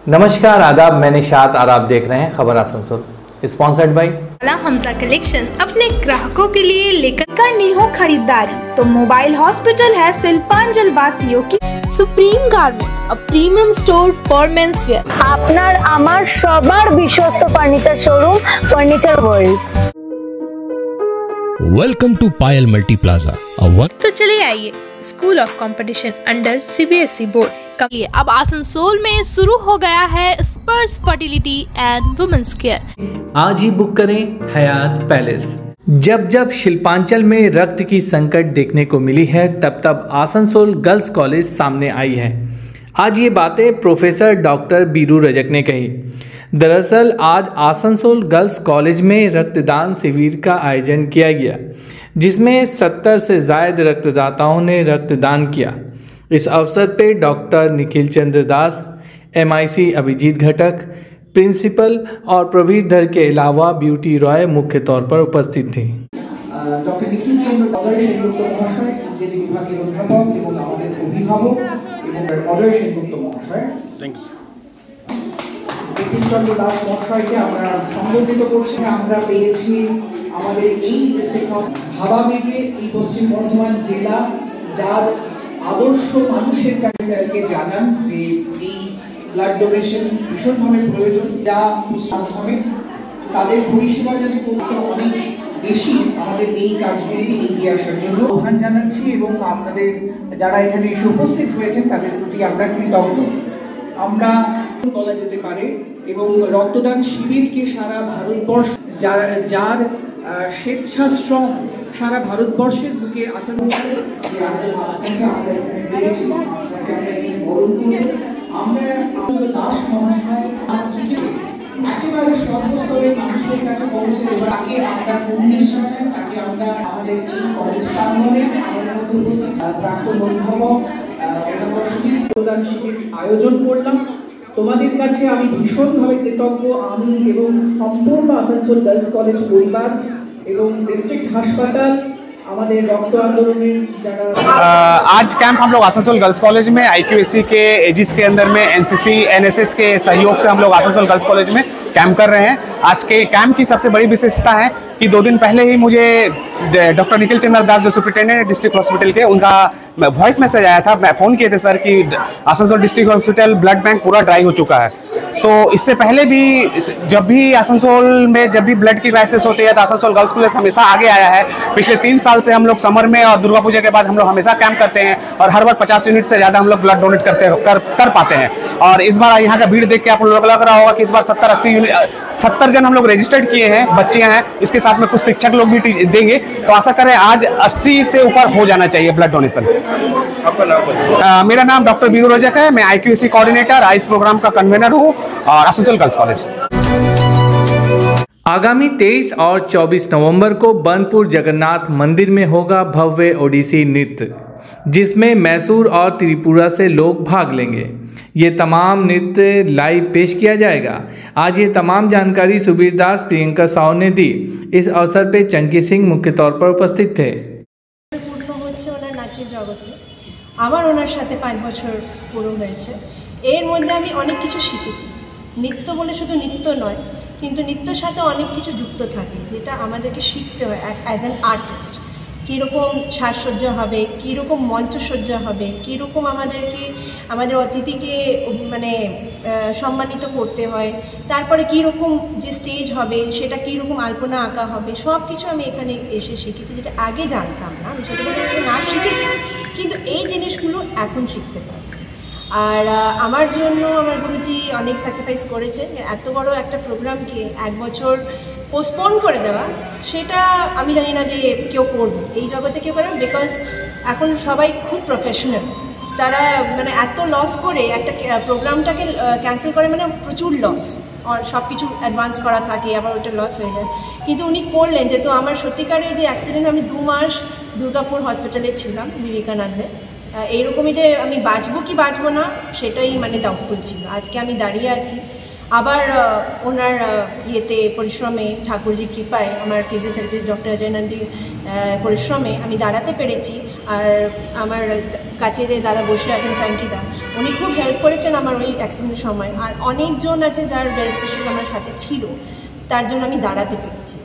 नमस्कार आदाब, मैं निशात और आप देख रहे हैं खबर Asansol, sponsored by Hamza collection. अपने ग्राहकों के लिए लेकर करनी हो खरीदारी तो मोबाइल हॉस्पिटल है शिल्पांचल वासियों की Supreme garment, a premium store for men's wear. আপনার আমার সবার বিশ্বস্ত furniture showroom furniture world. Welcome to Payal multi plaza. तो चलिए आइए, school of competition under CBSE board का अब आसनसोल में शुरू हो गया है स्पर्श फर्टिलिटी एंड वुमेन्स केयर। आज ही बुक करें हयात पैलेस। जब जब शिल्पांचल में रक्त की संकट देखने को मिली है तब आसनसोल गर्ल्स कॉलेज सामने आई है। आज ये बातें प्रोफेसर डॉक्टर बीरू रजक ने कही। दरअसल आज आसनसोल गर्ल्स कॉलेज में रक्तदान शिविर का आयोजन किया गया, जिसमें 70 से ज़ायद रक्तदाताओं ने रक्तदान किया। इस अवसर पे डॉक्टर निखिल चंद्र दास, MIC अभिजीत घटक, प्रिंसिपल और प्रवीर धर के अलावा ब्यूटी रॉय मुख्य तौर पर उपस्थित थी। डॉक्टर निखिल चंद्र दास सेनगुप्त महाशय इंग्रेजी विभागीय अध्यापक एवं আমাদের অভিভাবক এবং অজয় সেনগুপ্ত মহাশয়, থ্যাংক ইউ। নিখিল চন্দ্র দাস মহাশয়কে আমরা সম্বোধিত করছি। আমরা পেয়েছি আমাদের এই ডিস্ট্রিক্ট ভাবাবেগে এই পশ্চিম বর্ধমান জেলা, যার আদর্শ মানুষের কাছে জানান যে এই ব্লাড ডোনেশন ভীষণভাবে প্রয়োজন, যা মাধ্যমে তাদের পরিষেবা যদি করতে অনেক বেশি আমাদের এই কাজগুলি এগিয়ে আসার জন্য আহ্বান জানাচ্ছি এবং আপনাদের যারা এখানে এসে উপস্থিত হয়েছেন তাদের প্রতি আমরা কৃতজ্ঞ। আমরা বলা যেতে পারে এবং রক্তদান শিবিরকে সারা ভারতবর্ষ যার স্বেচ্ছাশ্রম সারা ভারতবর্ষের বুকে আসার একেবারে সর্বস্তরের মানুষের কাছে পৌঁছে দেওয়ার আগে আমরা তাকে আমরা আমাদের এই কলেজ প্রাঙ্গণে আমাদের মধ্যে উপস্থিত প্রাক্তন অধ্যাপক রক্তদান শিবির আয়োজন করলাম। তোমাদের কাছে আমি ভীষণভাবে কৃতজ্ঞ, আমি এবং সম্পূর্ণ আসানসোল গার্লস কলেজ পরিবার এবং ডিস্ট্রিক্ট হাসপাতাল हमारे रक्त आंदोलन आज कैंप हम लोग आसनसोल गर्ल्स कॉलेज में IQAC के एजिस के अंदर में NCC NSS के सहयोग से हम लोग आसनसोल गर्ल्स कॉलेज में कैंप कर रहे हैं। आज के कैंप की सबसे बड़ी विशेषता है कि 2 दिन पहले ही मुझे डॉक्टर निखिल चंद्र दास जो सुपरिटेंडेंट डिस्ट्रिक्ट हॉस्पिटल के, उनका वॉइस मैसेज आया था। मैं फ़ोन किए थे सर कि Asansol district hospital blood bank पूरा ड्राई हो चुका है। तो इससे पहले भी जब भी आसनसोल में जब भी ब्लड की क्राइसिस होती है तो आसनसोल गर्ल्स कॉलेज हमेशा आगे आया है। पिछले 3 साल से हम लोग समर में और दुर्गा पूजा के बाद हम लोग हमेशा कैंप करते हैं और हर बार 50 यूनिट से ज़्यादा हम लोग ब्लड डोनेट कर पाते हैं। और इस बार यहाँ का भीड़ देख के आप लोग लग रहा होगा कि इस बार 70-80 यूनिट 70 जन हम लोग रजिस्टर्ड किए हैं, बच्चे हैं, इसके साथ में कुछ शिक्षक लोग भी देंगे। तो आशा करें आज 80 से ऊपर हो जाना चाहिए ब्लड डोनेशन। आपका नाम? मेरा नाम डॉक्टर बीरू रजक है। मैं IQAC कोऑर्डिनेटर, इस प्रोग्राम का कन्वीनर हूँ और आसनसोल गर्ल्स कॉलेज। आगामी 23 और 24 नवंबर को बनपुर जगन्नाथ मंदिर में होगा भव्य ओडिसी नृत्य, जिसमें मैसूर और त्रिपुरा से लोग भाग लेंगे। ये तमाम नृत्य लाइव पेश किया जाएगा। आज ये तमाम जानकारी सुबीर दास, प्रियंका साव ने दी। इस अवसर पर चंकी सिंह मुख्य तौर पर उपस्थित थे। আমার ওনার সাথে 5 বছর পুরো হয়েছে। এর মধ্যে আমি অনেক কিছু শিখেছি। নৃত্য বলে শুধু নৃত্য নয়, কিন্তু নৃত্যের সাথে অনেক কিছু যুক্ত থাকে যেটা আমাদেরকে শিখতে হয় অ্যাজ অ্যান আর্টিস্ট। কীরকম সাজসজ্জা হবে, কীরকম মঞ্চসজ্জা হবে, কীরকম আমাদেরকে আমাদের অতিথিকে মানে সম্মানিত করতে হয়, তারপরে কীরকম যে স্টেজ হবে সেটা কীরকম আলপনা আঁকা হবে, সব কিছু আমি এখানে এসে শিখেছি, যেটা আগে জানতাম না। আমি ছোটোবেলায় নাচ শিখেছি কিন্তু এই জিনিসগুলো এখন শিখতে পারি। আর আমার জন্য আমার গুরুজি অনেক স্যাক্রিফাইস করেছে। এত বড় একটা প্রোগ্রামকে 1 বছর পোস্টপোন করে দেওয়া, সেটা আমি জানি না যে কেউ করবে এই জগতে, কেউ করবে, বিকজ এখন সবাই খুব প্রফেশনাল। তারা মানে এত লস করে একটা প্রোগ্রামটাকে ক্যান্সেল করে, মানে প্রচুর লস, আর সব কিছু অ্যাডভান্স করা থাকে, আবার ওটা লস হয়ে যায়। কিন্তু উনি করলেন, যেহেতু আমার সত্যিকারে যে অ্যাক্সিডেন্ট, আমি 2 মাস দুর্গাপুর হসপিটালে ছিলাম বিবেকানন্দে। এইরকমই যে আমি বাঁচবো কি বাঁচবো না সেটাই মানে ডাউটফুল ছিল। আজকে আমি দাঁড়িয়ে আছি। আবার ওনার ইয়েতে পরিশ্রমে, ঠাকুরজির কৃপায়, আমার ফিজিওথেরাপিস্ট ডক্টর অজয় নন্দীর পরিশ্রমে আমি দাঁড়াতে পেরেছি। আর আমার কাছে যে দাদা বসে আছেন চাঙ্কিদা, উনি খুব হেল্প করেছেন আমার ওই অ্যাক্সিডেন্টের সময়। আর অনেকজন আছে যার বেল্ট স্পেশালিস্ট আমার সাথে ছিল, তার জন্য আমি দাঁড়াতে পেরেছি।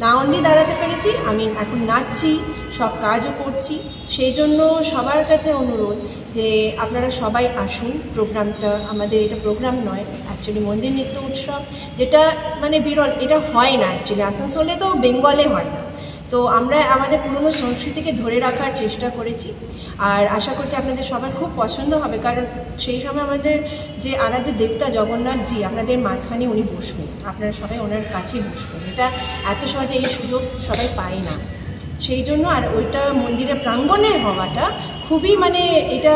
না অনলি দাঁড়াতে পেরেছি, আমি এখন নাচছি, সব কাজও করছি। সেই জন্য সবার কাছে অনুরোধ যে আপনারা সবাই আসুন। প্রোগ্রামটা আমাদের এটা প্রোগ্রাম নয়, অ্যাকচুয়ালি মন্দির নৃত্য উৎসব, যেটা মানে বিরল, এটা হয় না অ্যাকচুয়ালি, আসানসোলে তো বেঙ্গলে হয় না। তো আমরা আমাদের পুরনো সংস্কৃতিকে ধরে রাখার চেষ্টা করেছি, আর আশা করছি আপনাদের সবার খুব পছন্দ হবে। কারণ সেই সময় আমাদের যে আরাধ্য দেবতা জগন্নাথজি আপনাদের মাঝখানে উনি বসবেন, আপনারা সবাই ওনার কাছে বসবেন। এটা এত সহজে এই সুযোগ সবাই পায় না, সেই জন্য। আর ওইটা মন্দিরের প্রাঙ্গণের হওয়াটা খুবই মানে এটা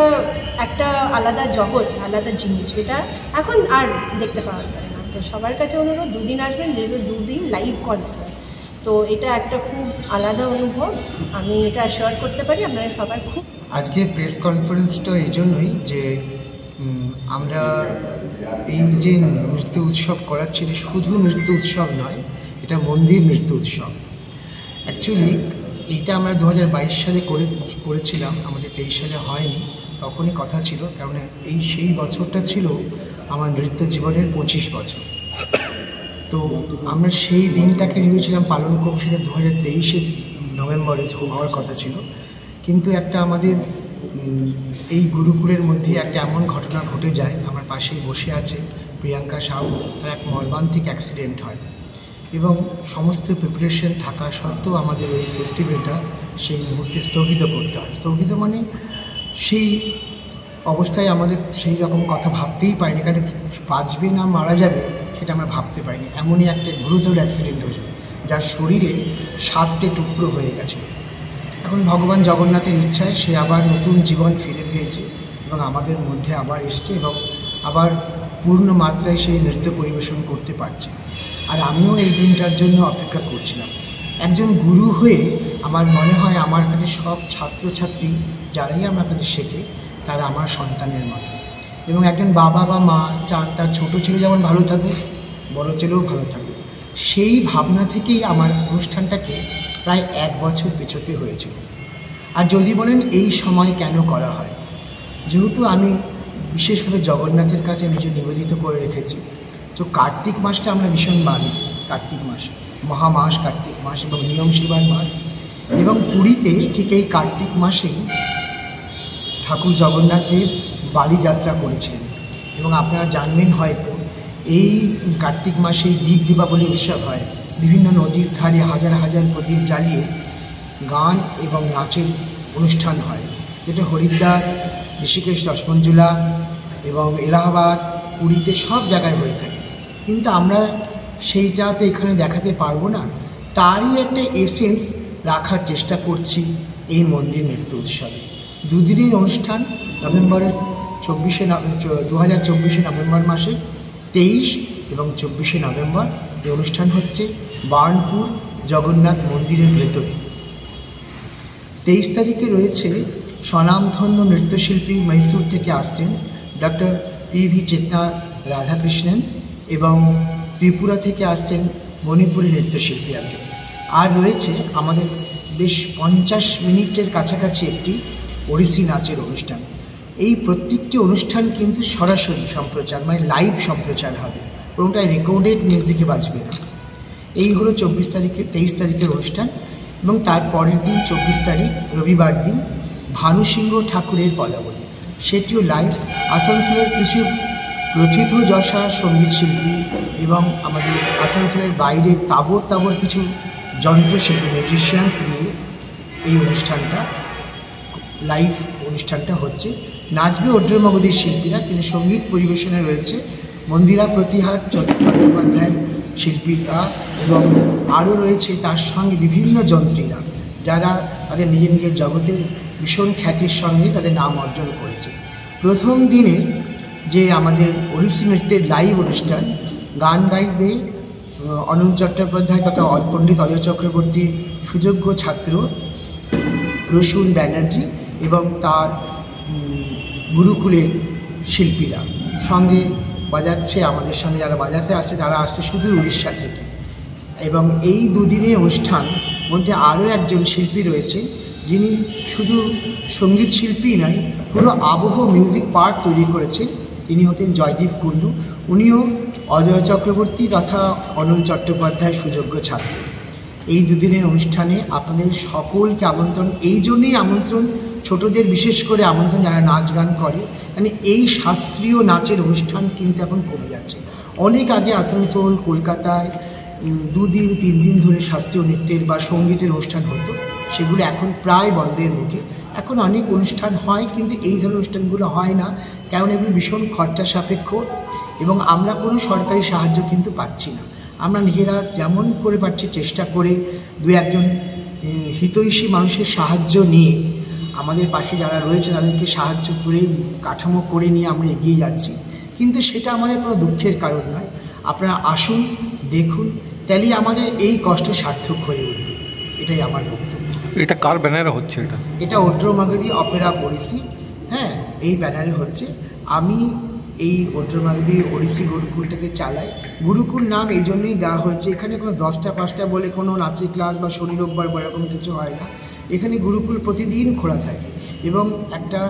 একটা আলাদা জগৎ, আলাদা জিনিস, এটা এখন আর দেখতে পাওয়া যায় না। তো সবার কাছে অনুরোধ, 2 দিন আসবেন, যেহেতু 2 দিন লাইভ কনসার্ট, তো এটা একটা খুব আলাদা অনুভব, আমি এটা শেয়ার করতে পারি আপনারা সবার খুব। আজকে প্রেস কনফারেন্সটা এই জন্যই যে আমরা এই যে নৃত্য উৎসব করাচ্ছি, শুধু নৃত্য উৎসব নয়, এটা মন্দির নৃত্য উৎসব। অ্যাকচুয়ালি এইটা আমরা 2022 সালে করেছিলাম, আমাদের 23 সালে হয়নি। তখনই কথা ছিল, কারণ সেই বছরটা ছিল আমার নৃত্য জীবনের 25 বছর। তো আমরা সেই দিনটাকে ভেবেছিলাম পালন করব, সেটা 2023 নভেম্বরে হওয়ার কথা ছিল। কিন্তু একটা আমাদের এই গুরুকুলের মধ্যে একটা এমন ঘটনা ঘটে যায়, আমার পাশেই বসে আছে প্রিয়াঙ্কা সাউ, তার এক মর্মান্তিক অ্যাক্সিডেন্ট হয়, এবং সমস্ত প্রিপারেশন থাকা সত্ত্বেও আমাদের ওই ফেস্টিভ্যালটা সেই মুহূর্তে স্থগিত করতে হয়। স্থগিত মানে সেই অবস্থায় আমাদের সেই রকম কথা ভাবতেই পারিনি, কারণ বাঁচবে না মারা যাবে সেটা আমরা ভাবতে পারিনি। এমনই একটা গুরুতর অ্যাক্সিডেন্ট হয়েছে, যার শরীরে 7টে টুকরো হয়ে গেছে। এখন ভগবান জগন্নাথের ইচ্ছায় সে আবার নতুন জীবন ফিরে পেয়েছে এবং আমাদের মধ্যে আবার এসছে, এবং আবার পূর্ণ মাত্রায় সেই নৃত্য পরিবেশন করতে পারছে। আর আমিও এই দিনটার জন্য অপেক্ষা করছিলাম। একজন গুরু হয়ে আমার মনে হয় আমার কাছে সব ছাত্রছাত্রী যারাই আমার কাছে শেখে তারা আমার সন্তানের মতো, এবং একজন বাবা বা মা চান তার ছোটো ছেলে যেমন ভালো থাকুক, বড় ছেলেও ভালো থাকুক। সেই ভাবনা থেকেই আমার অনুষ্ঠানটাকে প্রায় 1 বছর পেছোতে হয়েছিল। আর যদি বলেন এই সময় কেন করা হয়, যেহেতু আমি বিশেষভাবে জগন্নাথের কাছে নিজে নিবেদিত করে রেখেছি, তো কার্তিক মাসটা আমরা ভীষণ মানি। কার্তিক মাস মহামাস, কার্তিক মাস এবং নিয়ম সেবার মাস, এবং পুরীতে ঠিক এই কার্তিক মাসেই ঠাকুর জগন্নাথ দেব বালি যাত্রা করেছিলেন। এবং আপনারা জানবেন হয়তো এই কার্তিক মাসে দীপ দীপাবলি উৎসব হয়, বিভিন্ন নদীর ধারে হাজার হাজার প্রদীপ জ্বালিয়ে গান এবং নাচের অনুষ্ঠান হয়, যেটা হরিদ্বার, ঋষিকেশ, রসমঞ্জুলা এবং এলাহাবাদ, পুরীতে সব জায়গায় হয়ে থাকে। কিন্তু আমরা সেইটাতে এখানে দেখাতে পারবো না, তারই একটা এসেন্স রাখার চেষ্টা করছি এই মন্দির নৃত্য উৎসবে। 2 দিনের অনুষ্ঠান, নভেম্বরের 2024 নভেম্বর মাসে 23 এবং 24 নভেম্বর এই অনুষ্ঠান হচ্ছে বার্নপুর জগন্নাথ মন্দিরের ভেতরে। 23 তারিখে রয়েছে স্বনামধন্য নৃত্যশিল্পী মহীশূর থেকে আসছেন ডক্টর PV চেতনা রাধাকৃষ্ণন, এবং ত্রিপুরা থেকে আসছেন মণিপুরী নৃত্যশিল্পী একজন। আর রয়েছে আমাদের বেশ 50 মিনিটের কাছাকাছি একটি ওড়িশি নাচের অনুষ্ঠান। এই প্রত্যেকটি অনুষ্ঠান কিন্তু সরাসরি সম্প্রচার, মানে লাইভ সম্প্রচার হবে, কোনোটাই রেকর্ডেড মিউজিকে বাজবে না। এই হলো 23 তারিখের অনুষ্ঠান। এবং তার পরের দিন 24 তারিখ রবিবার দিন ভানুসিংহ ঠাকুরের পদাবলী, সেটিও লাইভ। আসানসোলের কিছু প্রথিত যশা সঙ্গীতশিল্পী এবং আমাদের আসানসোলের বাইরের তাবর কিছু যন্ত্রশিল্পী, মিউজিশিয়ানস দিয়ে এই অনুষ্ঠানটা, লাইভ অনুষ্ঠানটা হচ্ছে। নাচবে অড্রমগদির শিল্পীরা, কিন্তু সঙ্গীত পরিবেশনে রয়েছে মন্দিরা প্রতিহার চট্টোপাধ্যায়ের শিল্পীরা, এবং আরও রয়েছে তার সঙ্গে বিভিন্ন যন্ত্রীরা, যারা তাদের নিজের নিজের জগতের ভীষণ খ্যাতির সঙ্গে তাদের নাম অর্জন করেছে। প্রথম দিনে যে আমাদের ওড়িশি নৃত্যের লাইভ অনুষ্ঠান, গান গাইবে অনন্ত চট্টোপাধ্যায় তথা পণ্ডিত অজয় চক্রবর্তীর সুযোগ্য ছাত্র রসুন ব্যানার্জি এবং তার গুরুকুলের শিল্পীরা, সঙ্গে বাজাচ্ছে, আমাদের সঙ্গে যারা বাজাতে আসছে তারা আসছে সুদূর উড়িষ্যা থেকে। এবং এই দুদিনের অনুষ্ঠান মধ্যে আরও একজন শিল্পী রয়েছে, যিনি শুধু সঙ্গীত শিল্পী নয়, পুরো আবহ মিউজিক পার্ক তৈরি করেছেন। তিনি হতেন জয়দীপ কুণ্ডু। উনিও অজয় চক্রবর্তী তথা অনল চট্টোপাধ্যায়ের সুযোগ্য ছাত্র। এই দুদিনের অনুষ্ঠানে আপনাদের সকলকে আমন্ত্রণ। এই জন্যই আমন্ত্রণ, ছোটদের বিশেষ করে আমন্ত্রণ যারা নাচ গান করে, মানে এই শাস্ত্রীয় নাচের অনুষ্ঠান কিন্তু এখন কমে যাচ্ছে। অনেক আগে আসানসোল, কলকাতায় 2 দিন 3 দিন ধরে শাস্ত্রীয় নৃত্যের বা সঙ্গীতের অনুষ্ঠান হতো, সেগুলো এখন প্রায় বন্ধের মুখে। এখন অনেক অনুষ্ঠান হয়, কিন্তু এই ধরনের অনুষ্ঠানগুলো হয় না, কারণ এগুলো ভীষণ খরচা সাপেক্ষ এবং আমরা কোনো সরকারি সাহায্য কিন্তু পাচ্ছি না। আমরা নিজেরা যেমন করে পারছি চেষ্টা করে 2-1জন হিতৈষী মানুষের সাহায্য নিয়ে আমাদের পাশে যারা রয়েছে তাদেরকে সাহায্য করে কাঠামো করে নিয়ে আমরা এগিয়ে যাচ্ছি, কিন্তু সেটা আমাদের কোনো দুঃখের কারণ নয়। আপনারা আসুন, দেখুন, তাহলেই আমাদের এই কষ্ট সার্থক হয়ে উঠবে, এটাই আমার বক্তব্য। এটা কার ব্যানারে হচ্ছে? এটা ওড্রমাগধি অপেরা ওড়িশি, হ্যাঁ, এই ব্যানারে হচ্ছে। আমি এই ওড্রমাগধি ওড়িশি গুরুকুলটাকে চালাই। গুরুকুল নাম এই জন্যই দেওয়া হয়েছে, এখানে কোনো 10টা 5টা বলে কোনো নাচের ক্লাস বা শনি রোববার এরকম কিছু হয় না। এখানে গুরুকুল প্রতিদিন খোলা থাকে এবং একটা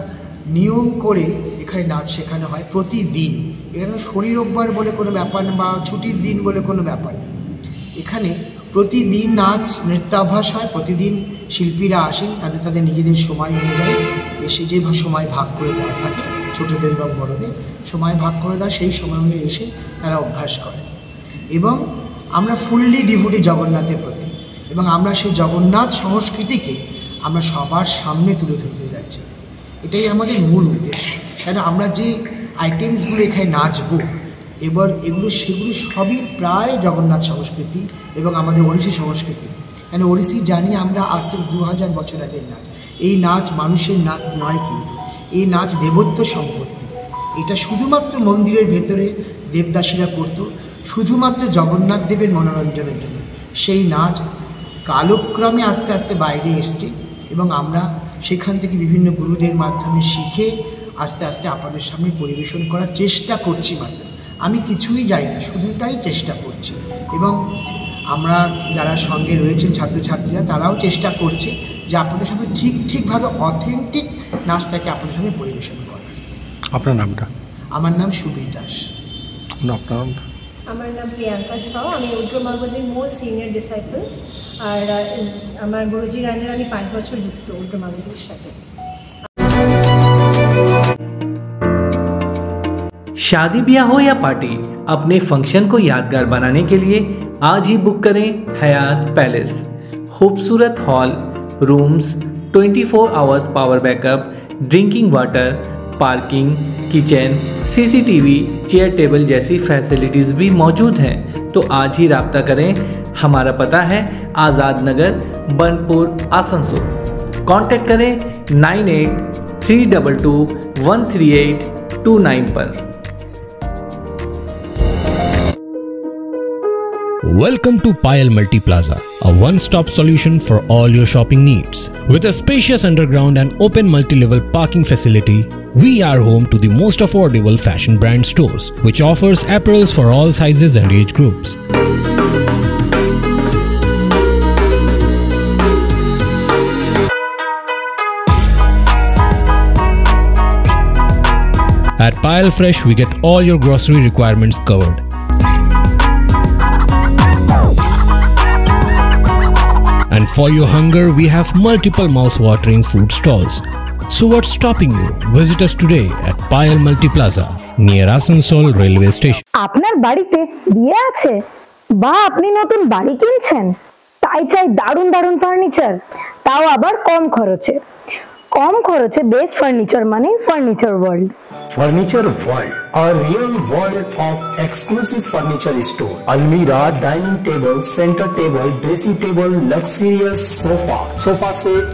নিয়ম করে এখানে নাচ শেখানো হয় প্রতিদিন। এখানে শনি রোববার বলে কোনো ব্যাপার না বা ছুটির দিন বলে কোনো ব্যাপার নেই। এখানে প্রতিদিন নাচ নৃত্যাভ্যাস হয়, প্রতিদিন শিল্পীরা আসেন, তাদের নিজেদের সময় অনুযায়ী এসে যে সময় ভাগ করে দেওয়া থাকে, ছোটদের এবং বড়দের সময় ভাগ করে দেওয়া, সেই সময় অনুযায়ী এসে তারা অভ্যাস করে। এবং আমরা ফুললি ডিভোটি জগন্নাথের প্রতি, এবং আমরা সেই জগন্নাথ সংস্কৃতিকে আমরা সবার সামনে তুলে ধরতে যাচ্ছি। এটাই আমাদের মূল উদ্দেশ্য। কেন আমরা যে আইটেমসগুলো এখানে নাচবো এবার সেগুলো সবই প্রায় জগন্নাথ সংস্কৃতি এবং আমাদের ওড়িশি সংস্কৃতি। কেন ওড়িশি জানি আমরা আজ থেকে 2000 বছর আগের নাচ। এই নাচ মানুষের নাচ নয়, কিন্তু এই নাচ দেবত্ব সম্পত্তি। এটা শুধুমাত্র মন্দিরের ভেতরে দেবদাসীরা করতো, শুধুমাত্র জগন্নাথ দেবের মনোরঞ্জনের জন্য। সেই নাচ কালক্রমে আস্তে আস্তে বাইরে এসছে এবং আমরা সেখান থেকে বিভিন্ন গুরুদের মাধ্যমে শিখে আস্তে আস্তে আপনাদের সামনে পরিবেশন করার চেষ্টা করছি। মাত্র আমি কিছুই জানি না, শুধুটাই চেষ্টা করছি। এবং আমরা যারা সঙ্গে রয়েছেন ছাত্রছাত্রীরা, তারাও চেষ্টা করছে যে আপনাদের সামনে ঠিকভাবে অথেন্টিক নাচটাকে আপনাদের সামনে পরিবেশন করা। আপনার নামটা? আমার নাম সুবীর দাস। আপনার? আমার নাম প্রিয়াঙ্কা শাহ। আমি ওড্রমাগধির মোস্ট সিনিয়র ডিসাইপল, আর আমার গুরুজি রানের আমি 5 বছর যুক্ত ওড্রমাগধির সাথে। शादी ब्याह हो या पार्टी, अपने फंक्शन को यादगार बनाने के लिए आज ही बुक करें हयात पैलेस। खूबसूरत hall, rooms, 24 hours power backup, drinking water, parking, kitchen, CCTV, chair table जैसी फैसिलिटीज़ भी मौजूद हैं। तो आज ही रब्ता करें। हमारा पता है आज़ाद नगर, बनपुर, आसनसोल। कांटेक्ट करें 9832213829 पर। Welcome to Payal Multi Plaza, a one-stop solution for all your shopping needs. With a spacious underground and open multi-level parking facility, we are home to the most affordable fashion brand stores, which offers apparels for all sizes and age groups. At Payal Fresh, we get all your grocery requirements covered. And for your hunger, we have multiple mouth-watering food stalls. So what's stopping you? Visit us today at Payal Multi Plaza near Asansol Railway Station. আপনার বাড়িতে বিয়ে আছে বা আপনি নতুন বাড়ি কিনছেন, তাই চাই দারুণ দারুণ ফার্নিচার, তাও আবার কম খরচে। কম খরচে বেস্ট ফার্নিচার মানে furniture world. Furniture World, a real world of exclusive furniture store. Almira, dining table, center table, dressing table, luxurious sofa, sofa set,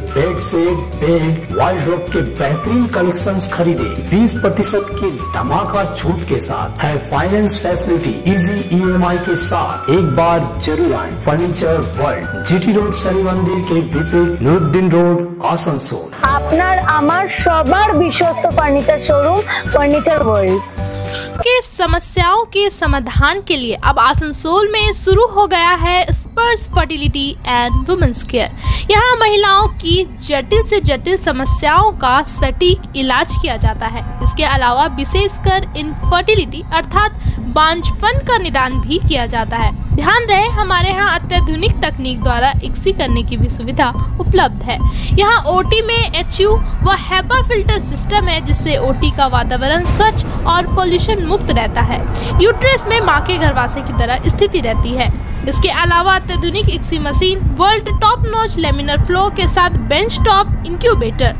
bed, wardrobe के बेहतरीन कलेक्शंस खरीदे 20% की धमाका छूट के साथ है फाइनेंस फैसिलिटी इजी EMI के साथ। एक बार जरूर आए furniture world, GT road Shani मंदिर के विपरीत नुरुद्दीन रोड, आसनसोल। আপনার আমার সবার বিশ্বস্ত ফার্নিচার শোরুম ফার্নিচার ওয়ার্ল্ড। के समस्याओं के समाधान के लिए अब आसनसोल में शुरू हो गया है स्पर्श फर्टिलिटी एंड वुमेन्स केयर। यहाँ महिलाओं की जटिल से जटिल समस्याओं का सटीक इलाज किया जाता है। इसके अलावा विशेषकर इनफर्टिलिटी अर्थात बांझपन का निदान भी किया जाता है। ध्यान रहे, हमारे यहाँ अत्याधुनिक तकनीक द्वारा इक्सी करने की भी सुविधा उपलब्ध है। यहाँ ओटी में HU व HEPA फिल्टर सिस्टम है, जिससे ओटी का वातावरण स्वच्छ और पोल्यूशन मुक्त रहता है। यूट्रस में माँ के गर्भाशय की तरह स्थिति रहती है। इसके अलावा अत्याधुनिक ICSI machine, world top notch laminar flow के साथ बेंच टॉप इंक्यूबेटर।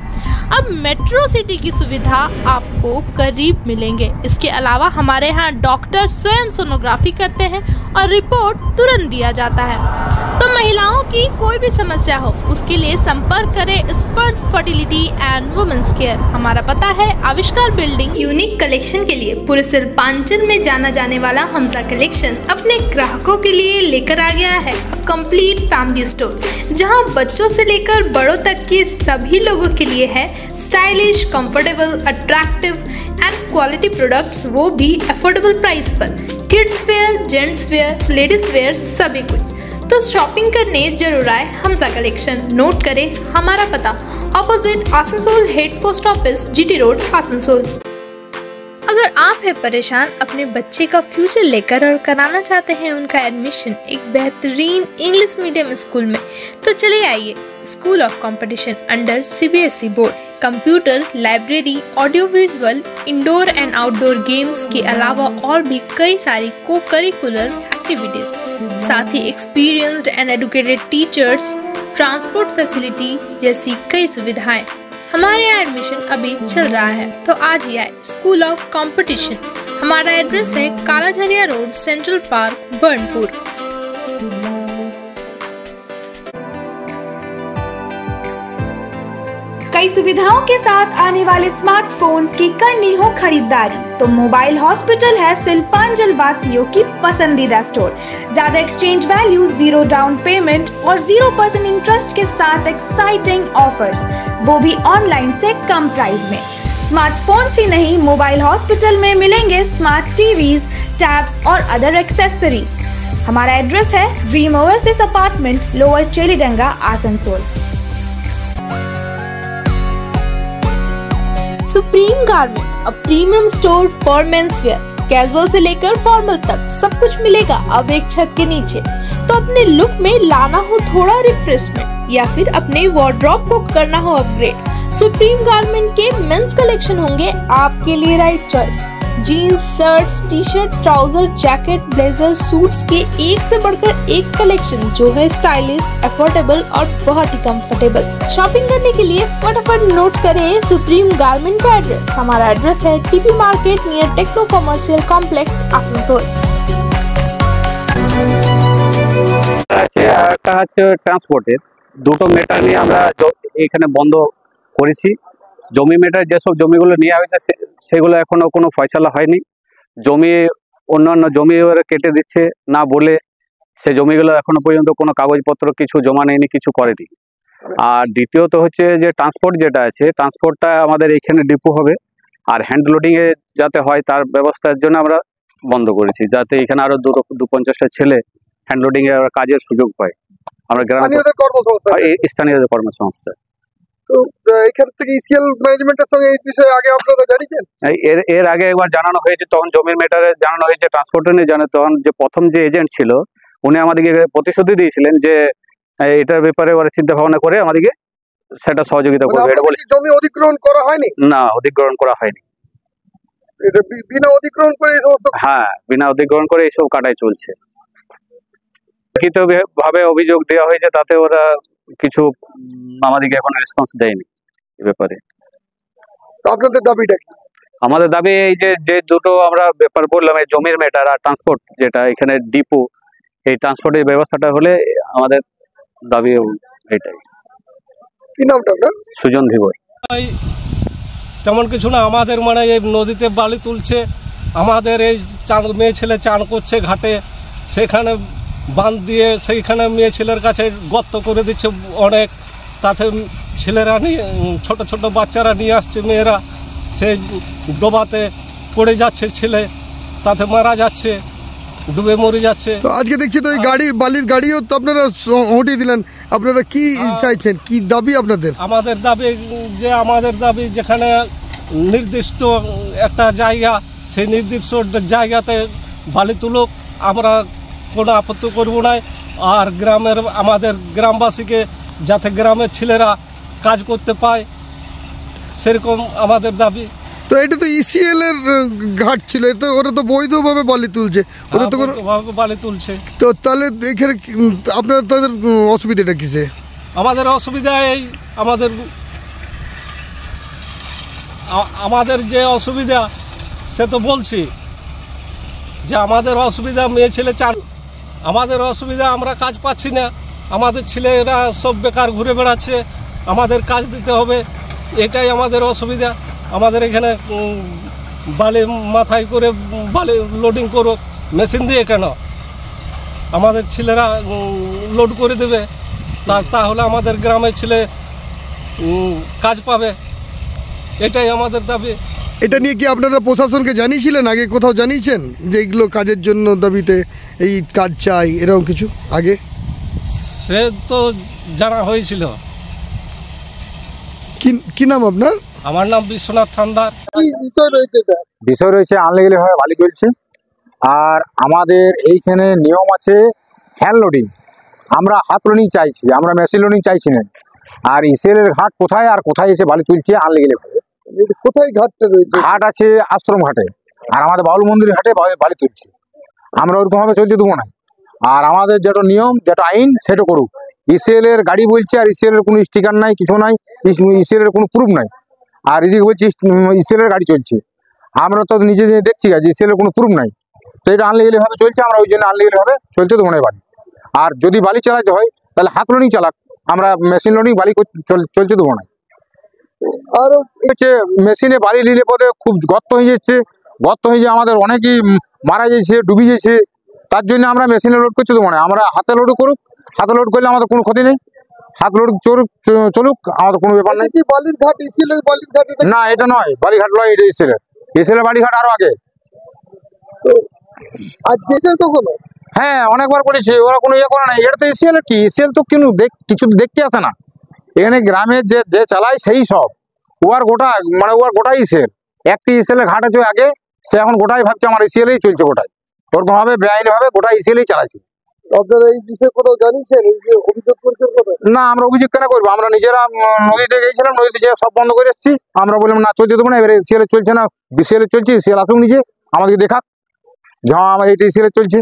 अब मेट्रो सिटी की सुविधा आपको करीब मिलेंगे। इसके अलावा हमारे यहाँ डॉक्टर स्वयं सोनोग्राफी करते हैं और रिपोर्ट तुरंत दिया जाता है। तो महिलाओं की कोई भी समस्या हो, उसके लिए संपर्क करें स्पर्श फर्टिलिटी एंड वुमेन्स केयर। हमारा पता है आविष्कार बिल्डिंग। यूनिक कलेक्शन के लिए पूरे शिल्पांचल में जाना जाने वाला हमजा कलेक्शन अपने ग्राहकों के लिए लेकर आ गया है कंप्लीट फैमिली स्टोर, जहां बच्चों से लेकर बड़ों तक के सभी लोगों के लिए है stylish, comfortable, attractive and quality products, वो भी अफोर्डेबल प्राइस पर। Kids where, gents wear, ladies wear, सभी कुछ। तो शॉपिंग करने जरूर आए हमजा कलेक्शन। नोट करें हमारा पता, opposite Asansol head post office, GT road, Asansol. अगर आप हैं परेशान अपने बच्चे का फ्यूचर लेकर और कराना चाहते हैं उनका एडमिशन एक बेहतरीन इंग्लिश मीडियम स्कूल में, तो चलिए आइए school of competition under CBSE board. Computer, library, audio visual, indoor and outdoor games के अलावा और भी कई सारी को करिकुलर एक्टिविटीज, साथ ही experienced and educated teachers, transport facility जैसी कई सुविधाएं। हमारे यहाँ एडमिशन अभी चल रहा है, तो आज ही आए स्कूल ऑफ कंपटीशन। हमारा एड्रेस है कालाझरिया रोड, सेंट्रल पार्क, बर्नपुर। कई सुविधाओं के साथ आने वाले स्मार्टफोन्स की करनी हो खरीदारी, तो मोबाइल हॉस्पिटल है शिल्पांचल वासियों की पसंदीदा स्टोर। ज्यादा एक्सचेंज वैल्यू, 0 डाउन पेमेंट और 0% इंटरेस्ट के साथ एक्साइटिंग ऑफर्स, वो भी ऑनलाइन से कम प्राइस में। स्मार्टफोन्स ही नहीं, मोबाइल हॉस्पिटल में मिलेंगे स्मार्ट टीवीज, टैब्स और अदर एक्सेसरी। हमारा एड्रेस है dream oasis apartment, lower Chelidanga, Asansol. Supreme garment, a premium store for men's wear. Casual से लेकर फॉर्मल तक सब कुछ मिलेगा अब एक छत के नीचे। तो अपने लुक में लाना हो थोड़ा रिफ्रेशमेंट या फिर अपने वार्डरोब को करना हो अपग्रेड, सुप्रीम गारमेंट के मेंस कलेक्शन होंगे आपके लिए right choice. Jeans, shirts, T-shirt, trouser, jacket, blazer, suits के एक से बढ़कर एक कलेक्शन जो है स्टाइलिश, अफोर्डेबल और बहुत ही कंफर्टेबल। शॉपिंग करने के लिए फटाफट नोट करें सुप्रीम गारमेंट का एड्रेस। हमारा एड्रेस है TP market near techno commercial complex, Asansol. ট্রান্সপোর্টের দুটো মেটার নিয়ে আমরা এখানে বন্ধ করেছি। জমি মেটার যেসব জমিগুলো নেওয়া হয়েছে সেগুলো এখনো কোনো ফয়সালা হয়নি। জমি অন্যান্য জমি ওরা কেটে দিচ্ছে না বলে সে জমিগুলো এখনো পর্যন্ত কোনো কাগজপত্র কিছু জমা নেয়নি, কিছু করেনি। আর দ্বিতীয়ত হচ্ছে যে ট্রান্সপোর্ট যেটা আছে, ট্রান্সপোর্টটা আমাদের এখানে ডিপো হবে, আর হ্যান্ড লোডিংয়ে যাতে হয় তার ব্যবস্থার জন্য আমরা বন্ধ করেছি, যাতে এখানে আরও 250টা ছেলে হ্যান্ড লোডিংয়ে কাজের সুযোগ পায়। আমরা স্থানীয় কর্মসংস্থা। তো এখান থেকে ইসিএল ম্যানেজমেন্টের সঙ্গে এই বিষয়ে আগে আপনারা জানিয়েছেন? এর আগে একবার জানানো হয়েছে, তখন জমির মেটারে জানানো হয়েছে, ট্রান্সপোর্টে নিয়ে জানো। তখন যে প্রথম যে এজেন্ট ছিল উনি আমাদেরকে প্রতিশ্রুতি দিয়েছিলেন যে এটার ব্যাপারে ওরা চিন্তা ভাবনা করে আমাদেরকে সেটা সহযোগিতা করবে। এটা বলে জমি অধিগ্রহণ করা হয়নি? না, অধিগ্রহণ করা হয়নি। এটা বিনা অধিগ্রহণ করে এই সমস্ত? হ্যাঁ, বিনা অধিগ্রহণ করে এইসব কাটাই চলছে। লিখিত ভাবে অভিযোগ দেওয়া হয়েছে, তাতে ওরা কিছু আমাদেরকে এখন রেসপন্স দেয়নি এই ব্যাপারে। আপনাদের দাবিটা কি? আমাদের দাবি এই যে দুটো আমরা ব্যাপার বললাম, এই জমির মেটার আর ট্রান্সপোর্ট যেটা এখানে ডিপো, এই ট্রান্সপোর্টের ব্যবস্থাটা হলে আমাদের দাবি এটাই। কি নামটা আপনার? সুজন ধিবর। তেমন কিছু না, আমাদের মানে এই নদীতে বালি তুলছে, আমাদের এই মেয়ে ছেলে চান করছে ঘাটে, সেখানে বাঁধ দিয়ে সেইখানে মেয়ে ছেলের কাছে গর্ত করে দিচ্ছে অনেক, তাতে ছেলেরা নিয়ে ছোট ছোট বাচ্চারা নিয়ে আসছে মেয়েরা সেই ডোবাতে, পড়ে যাচ্ছে ছেলে, তাতে মারা যাচ্ছে, ডুবে মরে যাচ্ছে। তো আজকে দেখছি তো এই গাড়ি বালির গাড়িও তো আপনারা হটিয়ে দিলেন, আপনারা কি চাইছেন, কি দাবি আপনাদের? আমাদের দাবি যেখানে নির্দিষ্ট একটা জায়গা, সেই নির্দিষ্ট জায়গাতে বালি তুলুক, আমরা কোনো আপত্তি করব না। আর আমাদের গ্রামবাসীকে যাতে গ্রামের ছেলেরা কাজ করতে পায়, সেরকম আমাদের দাবি। তো এটা তো ইসিএল এর ঘাট ছিল, তো ওরা তো বৈধভাবে বালি তুলছে, ওদের তো কোনো বালি তুলছে। তো তাহলে এখানে আপনার তাদের অসুবিধাটা কিসে? আমাদের অসুবিধা এই আমাদের যে অসুবিধা সে তো বলছি যে আমাদের অসুবিধা মেয়ে ছেলে চান, আমাদের অসুবিধা আমরা কাজ পাচ্ছি না, আমাদের ছেলেরা সব বেকার ঘুরে বেড়াচ্ছে, আমাদের কাজ দিতে হবে, এটাই আমাদের অসুবিধা। আমাদের এখানে বালি মাথায় করে বালি লোডিং করো মেশিন দিয়ে, কেন আমাদের ছেলেরা লোড করে দেবে, তাহলে আমাদের গ্রামের ছেলে কাজ পাবে, এটাই আমাদের দাবি। এটা নিয়ে কি আপনারা প্রশাসনকে জানিয়েছিলেন আগে, কোথাও জানিয়েছেন যে এইগুলো কাজের জন্য দাবিতে এই কাজ চাই এরকম কিছু আগে? সে তো জানা হয়েছিল। কি নাম আপনার? আমার নাম বিশ্বনাথ থান্দার। কি বিষয় রয়েছে এটা? বিষয় রয়েছে আনলিগালি ভাবে বালি চলছে, আর আমাদের এইখানে নিয়ম আছে হ্যান্ড লোডিং, আমরা হাত লোডিং চাইছি, আমরা মেশিন লোডিং চাইছি না। আর ইসিএল এর ঘাট কোথায় আর কোথায় এসে বালি তুলছে আনলিগালি ভাবে? কোথায় ঘাটটা রয়েছে? ঘাট আছে আশ্রম ঘাটে, আর আমাদের বাউল মন্দির ঘাটে বালি তুলছে, আমরা ওরকম ভাবে চলতে দেবো না। আর আমাদের যেটা নিয়ম, যেটা আইন, সেটা করুক। ইসিএল এর গাড়ি বলছে, আর ইসিএল এর কোনো স্টিকার নাই, কিছু নাই, ইসিএল এর কোনো প্রুফ নাই, আর এদিকে বলছি ইসিএল এর গাড়ি চলছে। আমরা তো নিজে দেখছি যে ইসিএল এর কোনো প্রুফ নাই, তো এটা আনলিগালি ভাবে চলছে, আমরা ওই জন্য আনলিগালি ভাবে চলতে দেবো না বালি। আর যদি বালি চালাতে হয় তাহলে হাত লোডিং চালাক, আমরা মেশিন লোডিং বালি চলতে দেবো না। আর হচ্ছে মেশিনে বালি নিলে পরে খুব গর্ত হয়ে যাচ্ছে, গর্ত হয়ে যায়, আমাদের অনেকেই মারা যাচ্ছে, ডুবে যাচ্ছে, তার জন্য আমরা মেশিনে লোড করতে দেবো না। আমরা হাতে লোড করুক, হাতে লোড করলে আমাদের কোনো ক্ষতি নেই, হাত লোড চলুক, আমাদের কোনো ব্যাপার নেই। বালির ঘাট ইসিএল এর বালির ঘাট? না, এটা নয় বালিঘাট নয়, এটা ইসিএল এর বালিঘাট আরো আগে। আজ গেছেন কখনো? হ্যাঁ, অনেকবার করেছি, ওরা কোনো ইয়ে করে না। এটা তো ইসিএল কি, ইসিএল তো কিছু দেখতে আসে না এখানে, গ্রামের যে চালায় সেই সব, ওর গোটাই ইসিএল। একটি ইসিএল এর ঘাট আছে আগে, সে এখন গোটাই ভাবছে আমার ইসিএলই চলছে, গোটাই ওরকম ভাবে বেআইনি ভাবে গোটা ইসিএলই চালাচ্ছে। আপনারা এই বিষয়ে কোথাও জানিয়েছেন, এই যে অভিযোগ করছেন কোথাও? না, আমরা অভিযোগ কেন করবো, আমরা নিজেরা নদীতে গিয়েছিলাম, নদীতে যেয়ে সব বন্ধ করে এসেছি। আমরা বললাম না, চলতে দেবো না, এবারে ইসিএল চলছে না, বিসিএল চলছে, ইসিএল আসুক নিজে আমাদেরকে দেখাক যে আমার এইটা ইসিএল চলছে।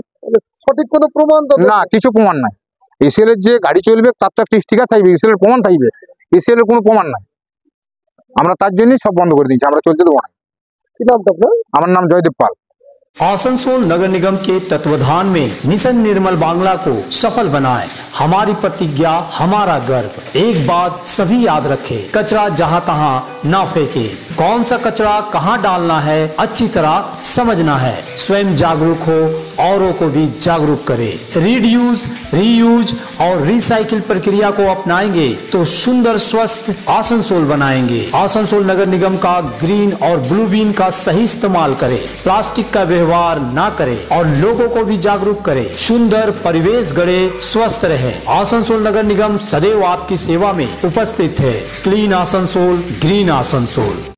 সঠিক কোনো প্রমাণ না, কিছু প্রমাণ নাই। ইসিএল এর যে গাড়ি চলবে তার তো একটা স্টিকার থাকবে, ইসিএল এর প্রমাণ থাকবে, ইসিএল এর কোনো প্রমাণ নাই। আমরা তার জন্যই সব বন্ধ করে দিয়েছি, আমরা চলতে দেবো না। কি নামটা আপনার? আমার নাম জয়দেব পাল। आसनसोल नगर निगम के तत्वाधान में मिशन निर्मल बांग्ला को सफल बनाएं। हमारी प्रतिज्ञा, हमारा गर्व। एक बात सभी याद रखें, कचरा जहां तहां ना फेंके। कौन सा कचरा कहां डालना है अच्छी तरह समझना है। स्वयं जागरूक हो, औरों को भी जागरूक करें। रीड्यूज, रीयूज और रिसाइकिल प्रक्रिया को अपनाएंगे तो सुंदर स्वस्थ आसनसोल बनाएंगे। आसनसोल नगर निगम का ग्रीन और ब्लू बीन का सही इस्तेमाल करें, प्लास्टिक का व्यवहार ना करें और लोगों को भी जागरूक करें। सुंदर परिवेश गढ़े, स्वस्थ रहे। आसनसोल नगर निगम सदैव आपकी सेवा में उपस्थित है। Clean Asansol, green Asansol.